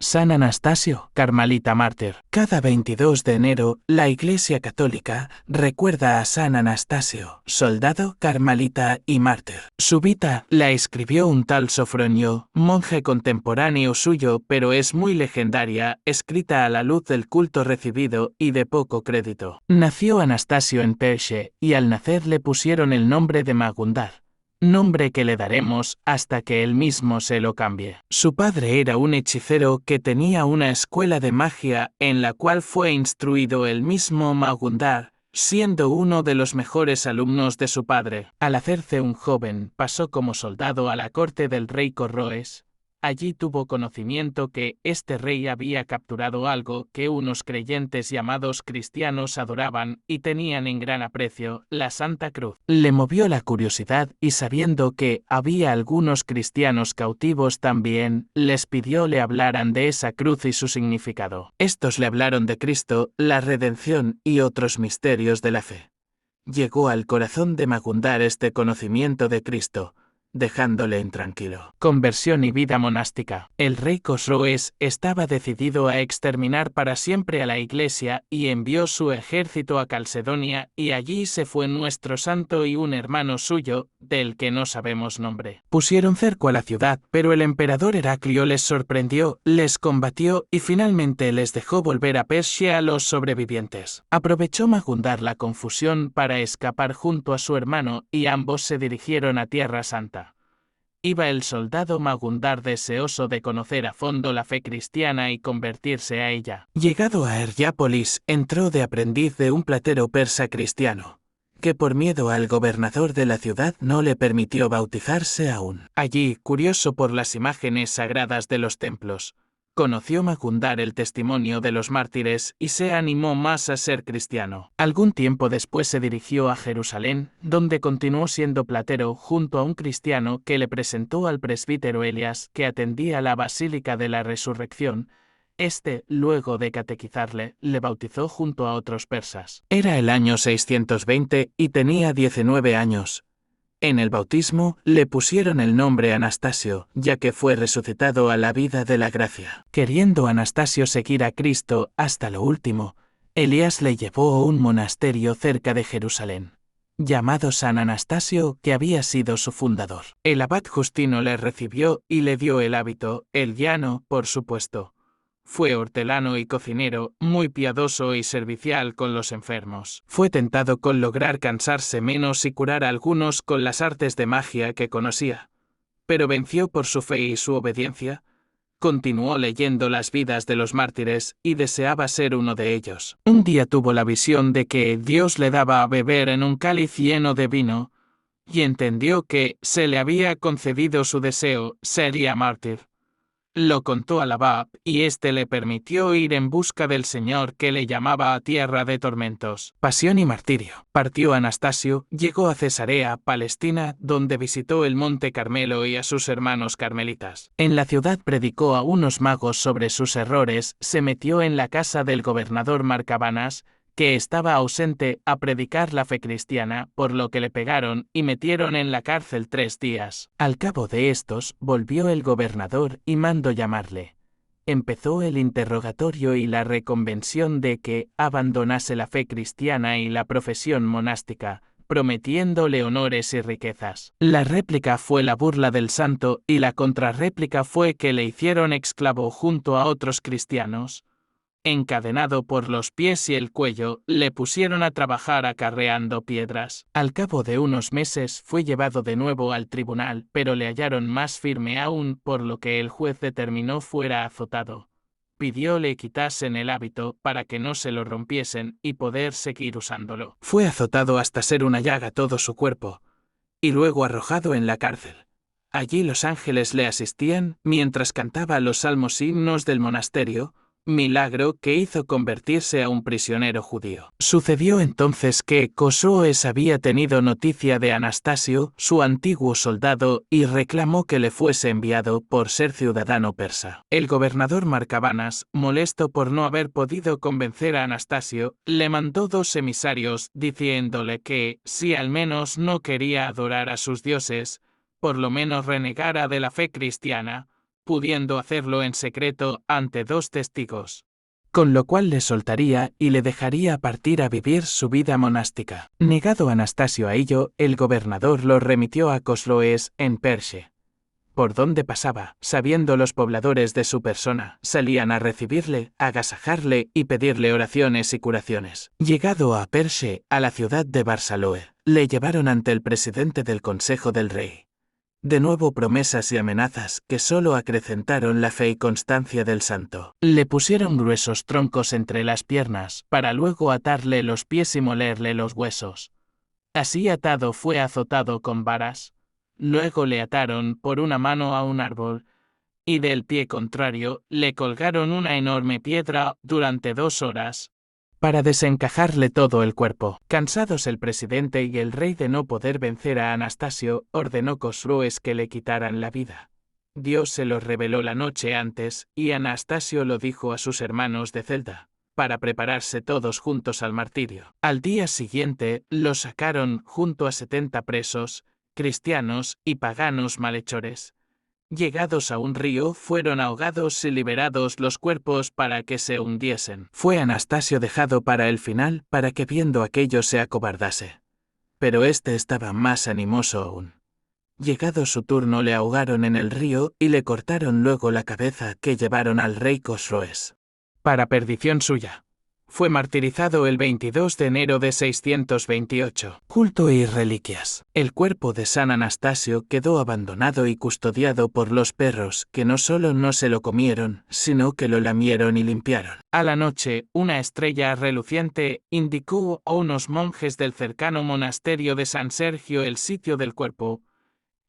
San Anastasio, carmelita mártir. Cada 22 de enero, la Iglesia Católica recuerda a San Anastasio, soldado, carmelita y mártir. Su vida la escribió un tal Sofronio, monje contemporáneo suyo, pero es muy legendaria, escrita a la luz del culto recibido y de poco crédito. Nació Anastasio en Perche, y al nacer le pusieron el nombre de Magundar, nombre que le daremos hasta que él mismo se lo cambie. Su padre era un hechicero que tenía una escuela de magia en la cual fue instruido el mismo Magundar, siendo uno de los mejores alumnos de su padre. Al hacerse un joven, pasó como soldado a la corte del rey Corroes. Allí tuvo conocimiento que este rey había capturado algo que unos creyentes llamados cristianos adoraban y tenían en gran aprecio, la Santa Cruz. Le movió la curiosidad y sabiendo que había algunos cristianos cautivos también, les pidió le hablaran de esa cruz y su significado. Estos le hablaron de Cristo, la redención y otros misterios de la fe. Llegó al corazón de Magundar este conocimiento de Cristo, dejándole intranquilo. Conversión y vida monástica. El rey Cosroes estaba decidido a exterminar para siempre a la Iglesia y envió su ejército a Calcedonia, y allí se fue nuestro santo y un hermano suyo, del que no sabemos nombre. Pusieron cerco a la ciudad, pero el emperador Heraclio les sorprendió, les combatió y finalmente les dejó volver a Persia a los sobrevivientes. Aprovechó Magundar la confusión para escapar junto a su hermano y ambos se dirigieron a Tierra Santa. Iba el soldado Magundar deseoso de conocer a fondo la fe cristiana y convertirse a ella. Llegado a Herjápolis, entró de aprendiz de un platero persa cristiano, que por miedo al gobernador de la ciudad no le permitió bautizarse aún. Allí, curioso por las imágenes sagradas de los templos, conoció Magundar el testimonio de los mártires y se animó más a ser cristiano. Algún tiempo después se dirigió a Jerusalén, donde continuó siendo platero junto a un cristiano que le presentó al presbítero Elias, que atendía la Basílica de la Resurrección. Este, luego de catequizarle, le bautizó junto a otros persas. Era el año 620 y tenía 19 años. En el bautismo le pusieron el nombre Anastasio, ya que fue resucitado a la vida de la gracia. Queriendo Anastasio seguir a Cristo hasta lo último, Elías le llevó a un monasterio cerca de Jerusalén, llamado San Anastasio, que había sido su fundador. El abad Justino le recibió y le dio el hábito, el llano, por supuesto. Fue hortelano y cocinero, muy piadoso y servicial con los enfermos. Fue tentado con lograr cansarse menos y curar a algunos con las artes de magia que conocía. Pero venció por su fe y su obediencia. Continuó leyendo las vidas de los mártires y deseaba ser uno de ellos. Un día tuvo la visión de que Dios le daba a beber en un cáliz lleno de vino, y entendió que, se le había concedido su deseo, sería mártir. Lo contó al abad, y éste le permitió ir en busca del Señor que le llamaba a tierra de tormentos. Pasión y martirio. Partió Anastasio, llegó a Cesarea, Palestina, donde visitó el monte Carmelo y a sus hermanos carmelitas. En la ciudad predicó a unos magos sobre sus errores, se metió en la casa del gobernador Marcabanas, que estaba ausente, a predicar la fe cristiana, por lo que le pegaron y metieron en la cárcel 3 días. Al cabo de estos, volvió el gobernador y mandó llamarle. Empezó el interrogatorio y la reconvención de que abandonase la fe cristiana y la profesión monástica, prometiéndole honores y riquezas. La réplica fue la burla del santo y la contrarréplica fue que le hicieron esclavo junto a otros cristianos. Encadenado por los pies y el cuello, le pusieron a trabajar acarreando piedras. Al cabo de unos meses fue llevado de nuevo al tribunal, pero le hallaron más firme aún, por lo que el juez determinó fuera azotado. Pidió le quitasen el hábito para que no se lo rompiesen y poder seguir usándolo. Fue azotado hasta ser una llaga todo su cuerpo, y luego arrojado en la cárcel. Allí los ángeles le asistían mientras cantaba los salmos y himnos del monasterio, milagro que hizo convertirse a un prisionero judío. Sucedió entonces que Cosroes había tenido noticia de Anastasio, su antiguo soldado, y reclamó que le fuese enviado por ser ciudadano persa. El gobernador Marcabanas, molesto por no haber podido convencer a Anastasio, le mandó 2 emisarios diciéndole que, si al menos no quería adorar a sus dioses, por lo menos renegara de la fe cristiana, pudiendo hacerlo en secreto ante 2 testigos. Con lo cual le soltaría y le dejaría partir a vivir su vida monástica. Negado Anastasio a ello, el gobernador lo remitió a Cosroes, en Perche. Por donde pasaba, sabiendo los pobladores de su persona, salían a recibirle, agasajarle y pedirle oraciones y curaciones. Llegado a Perche, a la ciudad de Barsaloe, le llevaron ante el presidente del Consejo del Rey. De nuevo promesas y amenazas que solo acrecentaron la fe y constancia del santo. Le pusieron gruesos troncos entre las piernas, para luego atarle los pies y molerle los huesos. Así atado fue azotado con varas. Luego le ataron por una mano a un árbol, y del pie contrario le colgaron una enorme piedra durante 2 horas, para desencajarle todo el cuerpo. Cansados el presidente y el rey de no poder vencer a Anastasio, ordenó Cosroes que le quitaran la vida. Dios se lo reveló la noche antes, y Anastasio lo dijo a sus hermanos de celda, para prepararse todos juntos al martirio. Al día siguiente, lo sacaron junto a 70 presos, cristianos y paganos malhechores. Llegados a un río, fueron ahogados y liberados los cuerpos para que se hundiesen. Fue Anastasio dejado para el final, para que viendo aquello se acobardase. Pero éste estaba más animoso aún. Llegado su turno le ahogaron en el río y le cortaron luego la cabeza, que llevaron al rey Cosroes. Para perdición suya. Fue martirizado el 22 de enero de 628. Culto y reliquias. El cuerpo de San Anastasio quedó abandonado y custodiado por los perros, que no solo no se lo comieron, sino que lo lamieron y limpiaron. A la noche, una estrella reluciente indicó a unos monjes del cercano monasterio de San Sergio el sitio del cuerpo.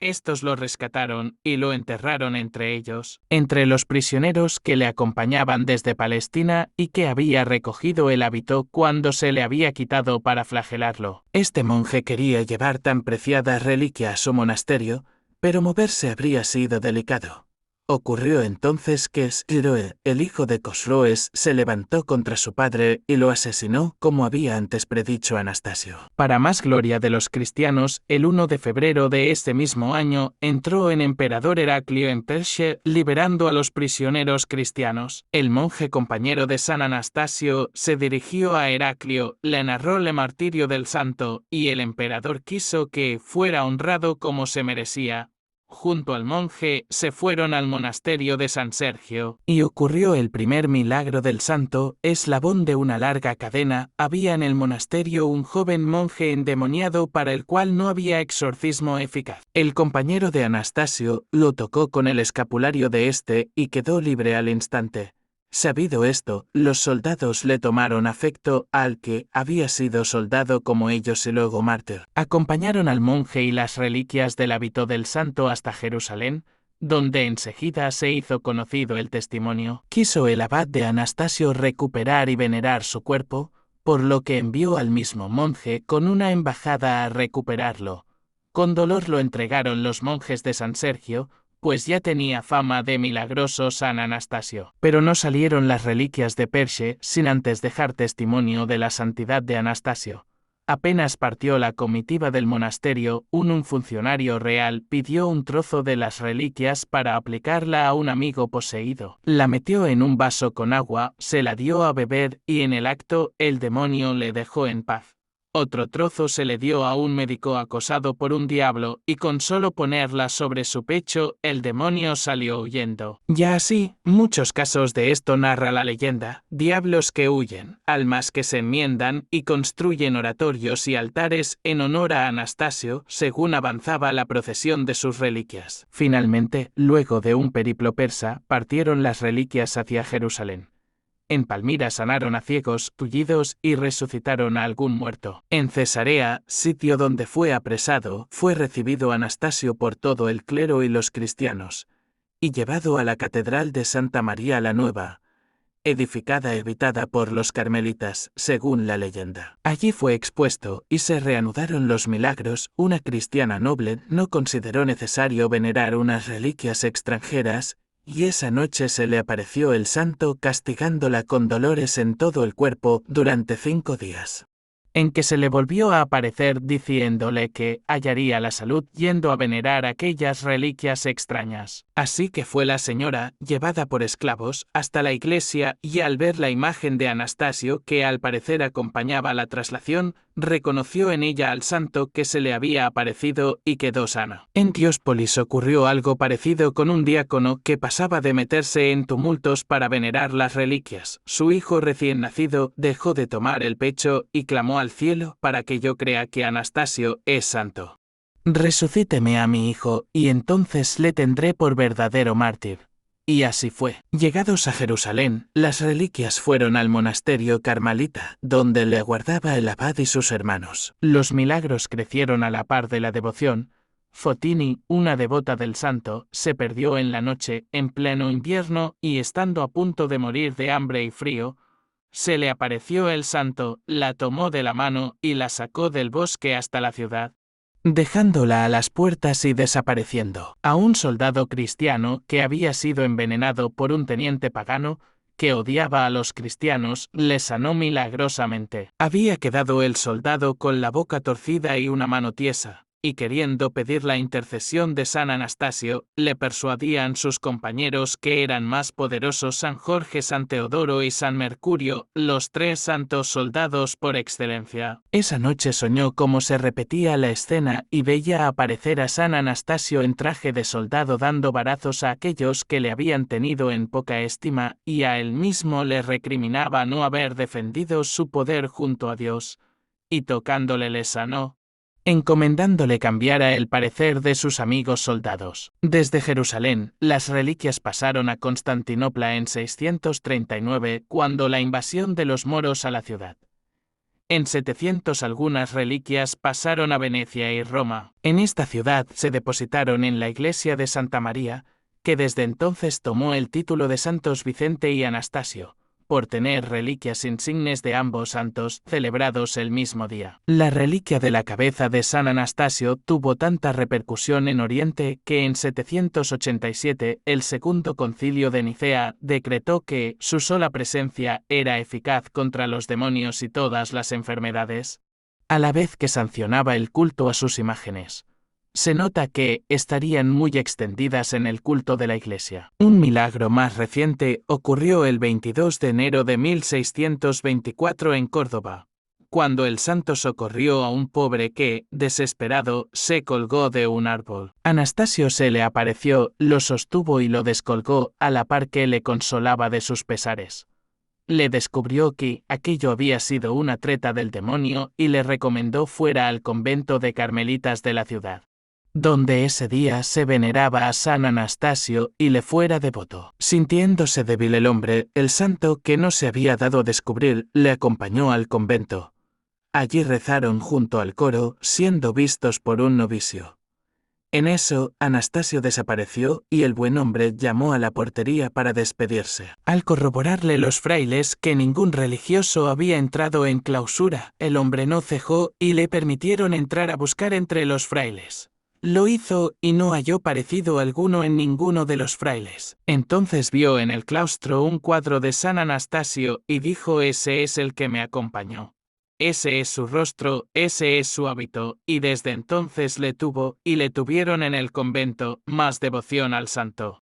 Estos lo rescataron y lo enterraron entre ellos, entre los prisioneros que le acompañaban desde Palestina y que había recogido el hábito cuando se le había quitado para flagelarlo. Este monje quería llevar tan preciada reliquia a su monasterio, pero moverse habría sido delicado. Ocurrió entonces que Sciroe, el hijo de Cosroes, se levantó contra su padre y lo asesinó como había antes predicho Anastasio. Para más gloria de los cristianos, el 1 de febrero de este mismo año, entró el emperador Heraclio en Perche, liberando a los prisioneros cristianos. El monje compañero de San Anastasio se dirigió a Heraclio, le narró el martirio del santo, y el emperador quiso que fuera honrado como se merecía. Junto al monje, se fueron al monasterio de San Sergio, y ocurrió el primer milagro del santo. Eslabón de una larga cadena, había en el monasterio un joven monje endemoniado para el cual no había exorcismo eficaz. El compañero de Anastasio lo tocó con el escapulario de éste y quedó libre al instante. Sabido esto, los soldados le tomaron afecto al que había sido soldado como ellos y luego mártir. Acompañaron al monje y las reliquias del hábito del santo hasta Jerusalén, donde enseguida se hizo conocido el testimonio. Quiso el abad de Anastasio recuperar y venerar su cuerpo, por lo que envió al mismo monje con una embajada a recuperarlo. Con dolor lo entregaron los monjes de San Sergio, pues ya tenía fama de milagroso San Anastasio. Pero no salieron las reliquias de Perche sin antes dejar testimonio de la santidad de Anastasio. Apenas partió la comitiva del monasterio, un funcionario real pidió un trozo de las reliquias para aplicarla a un amigo poseído. La metió en un vaso con agua, se la dio a beber y en el acto el demonio le dejó en paz. Otro trozo se le dio a un médico acosado por un diablo, y con solo ponerla sobre su pecho, el demonio salió huyendo. Ya así, muchos casos de esto narra la leyenda: diablos que huyen, almas que se enmiendan y construyen oratorios y altares en honor a Anastasio, según avanzaba la procesión de sus reliquias. Finalmente, luego de un periplo persa, partieron las reliquias hacia Jerusalén. En Palmira sanaron a ciegos, tullidos y resucitaron a algún muerto. En Cesarea, sitio donde fue apresado, fue recibido Anastasio por todo el clero y los cristianos, y llevado a la catedral de Santa María la Nueva, edificada y habitada por los carmelitas, según la leyenda. Allí fue expuesto y se reanudaron los milagros. Una cristiana noble no consideró necesario venerar unas reliquias extranjeras, y esa noche se le apareció el santo castigándola con dolores en todo el cuerpo durante 5 días. En que se le volvió a aparecer diciéndole que hallaría la salud yendo a venerar aquellas reliquias extrañas. Así que fue la señora, llevada por esclavos, hasta la iglesia y al ver la imagen de Anastasio que al parecer acompañaba la traslación, reconoció en ella al santo que se le había aparecido y quedó sana. En Diospolis ocurrió algo parecido con un diácono que pasaba de meterse en tumultos para venerar las reliquias. Su hijo recién nacido dejó de tomar el pecho y clamó al cielo para que yo crea que Anastasio es santo. Resucíteme a mi hijo, y entonces le tendré por verdadero mártir. Y así fue. Llegados a Jerusalén, las reliquias fueron al monasterio carmelita, donde le guardaba el abad y sus hermanos. Los milagros crecieron a la par de la devoción. Fotini, una devota del santo, se perdió en la noche, en pleno invierno, y estando a punto de morir de hambre y frío, se le apareció el santo, la tomó de la mano y la sacó del bosque hasta la ciudad, dejándola a las puertas y desapareciendo. A un soldado cristiano que había sido envenenado por un teniente pagano que odiaba a los cristianos, le sanó milagrosamente. Había quedado el soldado con la boca torcida y una mano tiesa, y queriendo pedir la intercesión de San Anastasio, le persuadían sus compañeros que eran más poderosos San Jorge, San Teodoro y San Mercurio, los tres santos soldados por excelencia. Esa noche soñó cómo se repetía la escena y veía aparecer a San Anastasio en traje de soldado dando varazos a aquellos que le habían tenido en poca estima, y a él mismo le recriminaba no haber defendido su poder junto a Dios, y tocándole le sanó, encomendándole cambiara el parecer de sus amigos soldados. Desde Jerusalén, las reliquias pasaron a Constantinopla en 639, cuando la invasión de los moros a la ciudad. En 700 algunas reliquias pasaron a Venecia y Roma. En esta ciudad se depositaron en la iglesia de Santa María, que desde entonces tomó el título de Santos Vicente y Anastasio, por tener reliquias insignes de ambos santos celebrados el mismo día. La reliquia de la cabeza de San Anastasio tuvo tanta repercusión en Oriente que en 787 el Segundo Concilio de Nicea decretó que su sola presencia era eficaz contra los demonios y todas las enfermedades, a la vez que sancionaba el culto a sus imágenes. Se nota que estarían muy extendidas en el culto de la Iglesia. Un milagro más reciente ocurrió el 22 de enero de 1624 en Córdoba, cuando el santo socorrió a un pobre que, desesperado, se colgó de un árbol. Anastasio se le apareció, lo sostuvo y lo descolgó, a la par que le consolaba de sus pesares. Le descubrió que aquello había sido una treta del demonio y le recomendó fuera al convento de carmelitas de la ciudad, donde ese día se veneraba a San Anastasio y le fuera devoto. Sintiéndose débil el hombre, el santo, que no se había dado a descubrir, le acompañó al convento. Allí rezaron junto al coro, siendo vistos por un novicio. En eso, Anastasio desapareció y el buen hombre llamó a la portería para despedirse. Al corroborarle los frailes que ningún religioso había entrado en clausura, el hombre no cejó y le permitieron entrar a buscar entre los frailes. Lo hizo y no halló parecido alguno en ninguno de los frailes. Entonces vio en el claustro un cuadro de San Anastasio y dijo: ese es el que me acompañó. Ese es su rostro, ese es su hábito, y desde entonces le tuvo, y le tuvieron en el convento, más devoción al santo.